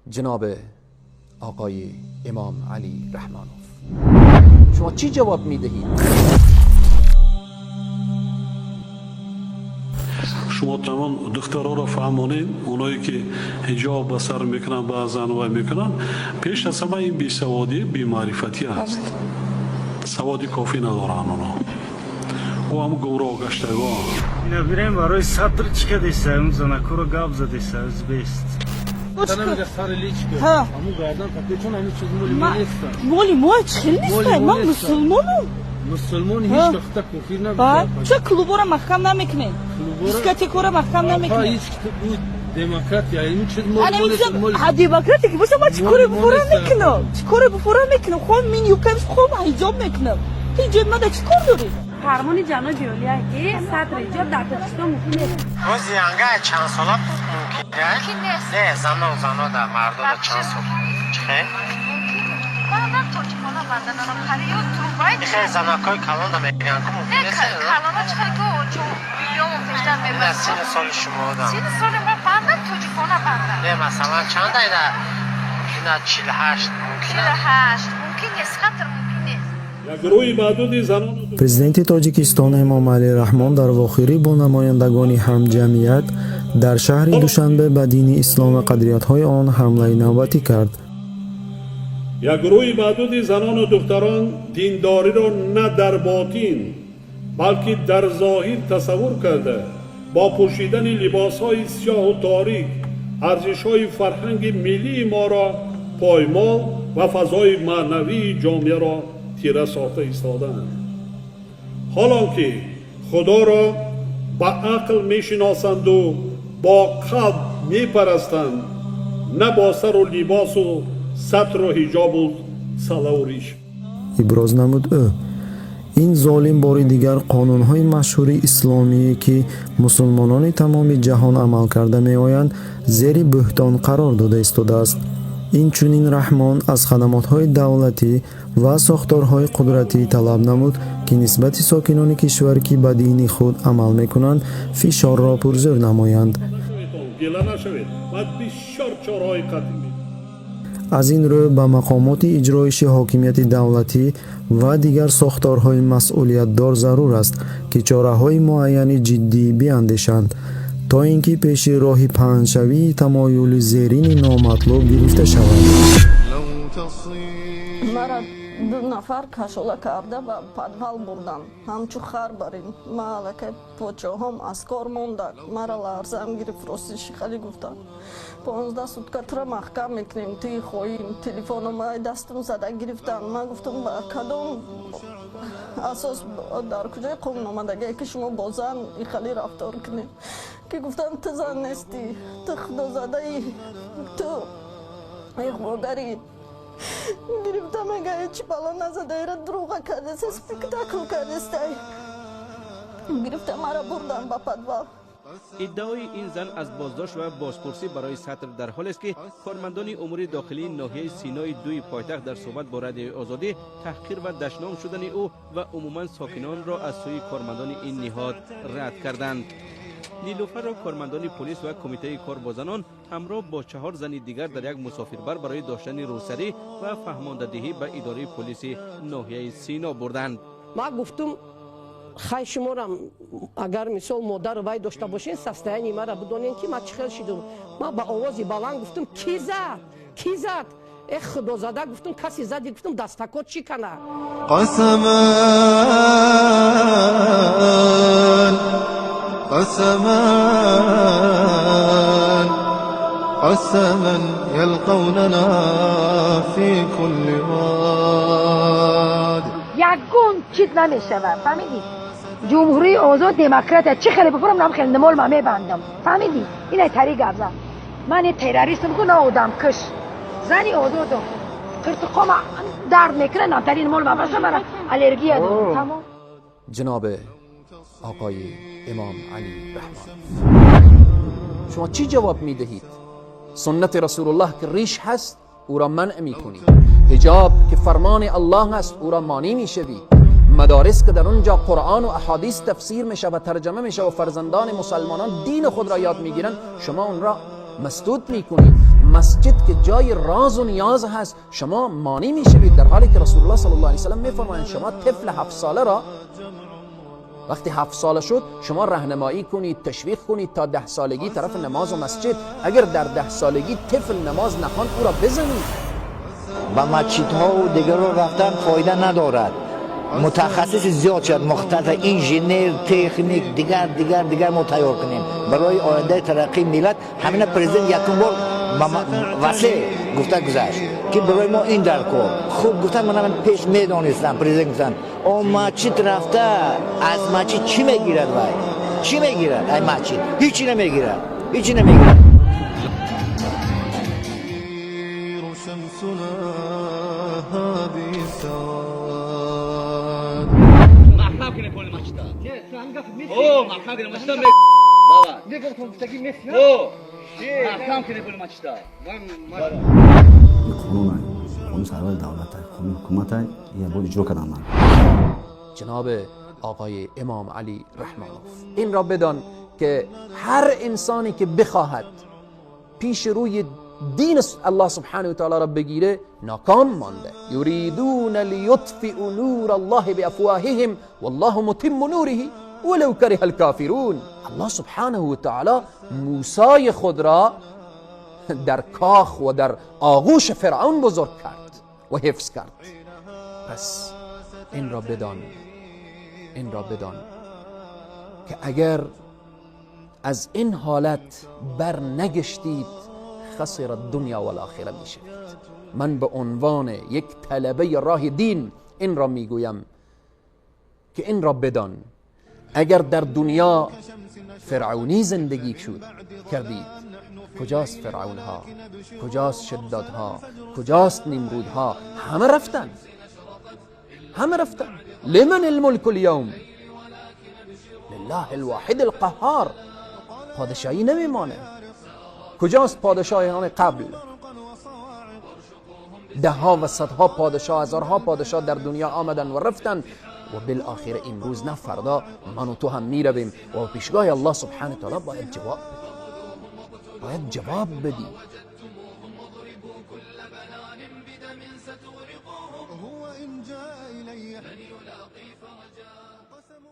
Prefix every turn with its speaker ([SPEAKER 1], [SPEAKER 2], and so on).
[SPEAKER 1] جناب آقای امام علی رحمانوف، شما چی جواب میدهید؟
[SPEAKER 2] شما تمام دخترها را فهمانید، اونایی که حجاب به سر میکنن بعضن و میکنن، پیش از همه این بیسوادی بی‌معرفتی است. سوادی کافی ندارن اونا و هم گمراه گشتگان.
[SPEAKER 3] اینا بریم برای صدر چیکار دیسه اون زنکو رو گاب زدیسه از بیست
[SPEAKER 4] نمیگه سر لیچ که همون گردن پاکی چون همین چیز مولی نیستن.
[SPEAKER 5] مولی ما خیلی نیستن. من
[SPEAKER 4] مسلمون هیچ وقت کفر نمیکنه.
[SPEAKER 5] چه کلوبا را محکم نمیکنه؟ دیسکاتیکو را محکم نمیکنه؟
[SPEAKER 4] هیچ بود دموکرات یا این چیز مولی.
[SPEAKER 5] ها دموکراتی که واسه ما چیکار بفورا میکنه؟ چیکار بفورا میکنه؟ خود من یوکمش خود حجاب میکنم. حجاب ما چیکار داری؟
[SPEAKER 6] فرمان جناب اولیاء که صدر حجاب در پاکستان ممکن نیست.
[SPEAKER 7] روز یانگا چند ساله ممکن نیست. نه زنا در مردان چند سال. چه؟
[SPEAKER 8] بعدا توجیه‌ها بدنم خریو تو باید
[SPEAKER 7] خیلی زنکای کلان میگن که ممکن نیست.
[SPEAKER 8] نه کلان‌ها چقدر جو ویدیو پیشتر میبرم.
[SPEAKER 7] سین سال شما آدم.
[SPEAKER 8] سین سال من بعدا توجیه‌ها بدنم.
[SPEAKER 7] نه مثلا چند ایده؟ اینا 48 ممکنه.
[SPEAKER 8] 48 ممکن نیست. خطر ممکن نیست.
[SPEAKER 9] президенти тоҷикистон эмом алӣ раҳмон дар вохирӣ бо намояндагони ҳамҷамъият дар шаҳри душанбе ба дини ислом ва қадриятҳои он ҳамлаи навбатӣ кард.
[SPEAKER 2] یک گروهی معدود زنان و دختران دینداری را نه در باطن بلکه در ظاهر تصور کرده با پوشیدن لباس‌های سیاه و تاریک ارزش‌های فرهنگ ملی ما را پایمال و فضای معنوی جامعه را تیره ساخته ایستادند. حالانکه خدا را با عقل میشناسند و با قلب میپرستند، نه با سر و لباس و ستر و حجاب و سلاوریش.
[SPEAKER 9] иброз намуд ӯ ин золим бори дигар қонунҳои машҳури исломие ки мусулмонони тамоми ҷаҳон амал карда меоянд зери бӯҳтон қарор дода истодааст. инчунин раҳмон аз хадамотҳои давлатӣ ва сохторҳои қудратӣ талаб намуд ки нисбати сокинони кишвар ки ба дини худ амал мекунанд фишорро пурзӯр намоянд. аз ин рӯ ба мақомоти иҷроиши ҳокимияти давлатӣ ва дигар сохторҳои масъулиятдор зарур аст ки чораҳои муайяни ҷиддӣ биандешанд то ин ки пеши роҳи паҳншавии тамоюли зерини номатлуб гирифта шавад.
[SPEAKER 5] мара ду нафар кашола карда ба падвал бурдан ҳамчу хар барин. ма аллакай подшоҳом аз кор мондак. мара ларзаам гирифт рости шихали гуфта 15 сутка тра маҳкам мекунем ти хоҳим телефономай дастам зада гирифтан. ман гуфтам ба кадом асос дар куҷои қонун омадагие ки шумо бо зан ихали рафтор кунед ки гуфтан ту зан нести, ту худозадаи, ту иғвогари. гирифтам ага ҳеҷ бало назадаира дурӯға кардеса спектакл кардестай. гирифта мара бурдан ба падвал.
[SPEAKER 10] ادعای این زن از بازداشت و بازپرسی برای سطر در حال است که کارمندان امور داخلی ناحیه سینای دوی پایتخت در صحبت با رادیو آزادی تحقیر و دشنام شدن او و عموما ساکنان را از سوی کارمندان این نهاد رد کردند. نیلوفر را کارمندان پلیس و کمیته کار با زنان همراه با 4 زن دیگر در یک مسافربر برای داشتن روسری و فهماندهی به اداره پلیس ناحیه سینا بردند.
[SPEAKER 11] ما گفتم خواهی شما را اگر مثال مادر وای داشته باشین سستایانی مرا بدونین که ما چخیل شدم. ما با آوازی بلند گفتم کی زد؟ کی زد؟ ای خدا زده گفتم کسی زدی گفتم دستکات چی کنه؟
[SPEAKER 12] قسما قسما قسما يلقوننا في كل واد.
[SPEAKER 6] یکون چیز نمیشه فهمیدی؟ جمهوری آزاد دموکرات چه خیلی بفرم نام خیلی نمال ما میبندم فهمیدی؟ اینه طریق افزا من یه تروریستم که نه آدم کش زنی آزادم قرص درد میکنه نامترین مال ما بشه مرا الرژی دارم. تمام.
[SPEAKER 1] جناب آقای امام علی رحمانوف، شما چی جواب میدهید؟ سنت رسول الله که ریش هست او را منع میکنید. حجاب که فرمان الله است او را مانع میشوید. مدارس که در اونجا قرآن و احادیث تفسیر میشه و ترجمه میشه و فرزندان مسلمانان دین خود را یاد میگیرن، شما اون را مسدود میکنید. مسجد که جای راز و نیاز هست شما مانی میشوید، در حالی که رسول الله صلی الله علیه و سلم میفرمایند شما طفل 7 ساله را وقتی 7 ساله شد شما راهنمایی کنید، تشویق کنید تا 10 سالگی طرف نماز و مسجد. اگر در 10 سالگی طفل نماز نخواند او را بزنید.
[SPEAKER 13] و مسجدها و دیگر رو رفتن فایده ندارد. متخصص زیاد شد، مختص انجینیر، تکنیک، دیگر ما تیار کنیم برای آینده ترقی ملت. همین پرزیدنت یکم بار واسه گفته گذشت که برای ما این در کار خوب گفتن. من پیش میدانستم پرزیدنت گفتن اون مسجد رفته از مسجد چی میگیرد وای؟ چی میگیرد این مسجد؟ هیچی نمیگیرد.
[SPEAKER 14] قانون سرور دولت قانون حکومت یه بود اجرا کردن.
[SPEAKER 1] جناب آقای امام علی رحمانوف این را بدان که هر انسانی که بخواهد پیش روی دین الله سبحانه و تعالی را بگیره ناکام مانده. یریدون لیطفئوا نور الله بافواههم والله متم نوره ولو کره الکافرون. الله سبحانه و تعالی موسی خود را در کاخ و در آغوش فرعون بزرگ کرد و حفظ کرد. پس این را بدان که اگر از این حالت بر نگشتید خسر الدنیا و الاخره میشوید. من به عنوان یک طلبه راه دین این را میگویم که این را بدان اگر در دنیا فرعونی زندگی کردید، کجاست فرعون ها؟ کجاست شداد ها؟ کجاست نمرود ها؟ همه رفتن. لمن الملک اليوم؟ لله الواحد القهار. پادشاهی نمیمانه. کجاست پادشاهان قبل؟ ده ها و صدها پادشاه، هزارها پادشاه در دنیا آمدن و رفتن و بالاخره امروز نه فردا من و تو هم میرویم و پیشگاه الله سبحانه و تعالی باید جواب بدی.
[SPEAKER 12] هو إن جاء إلي من يلاقي فرجا قسم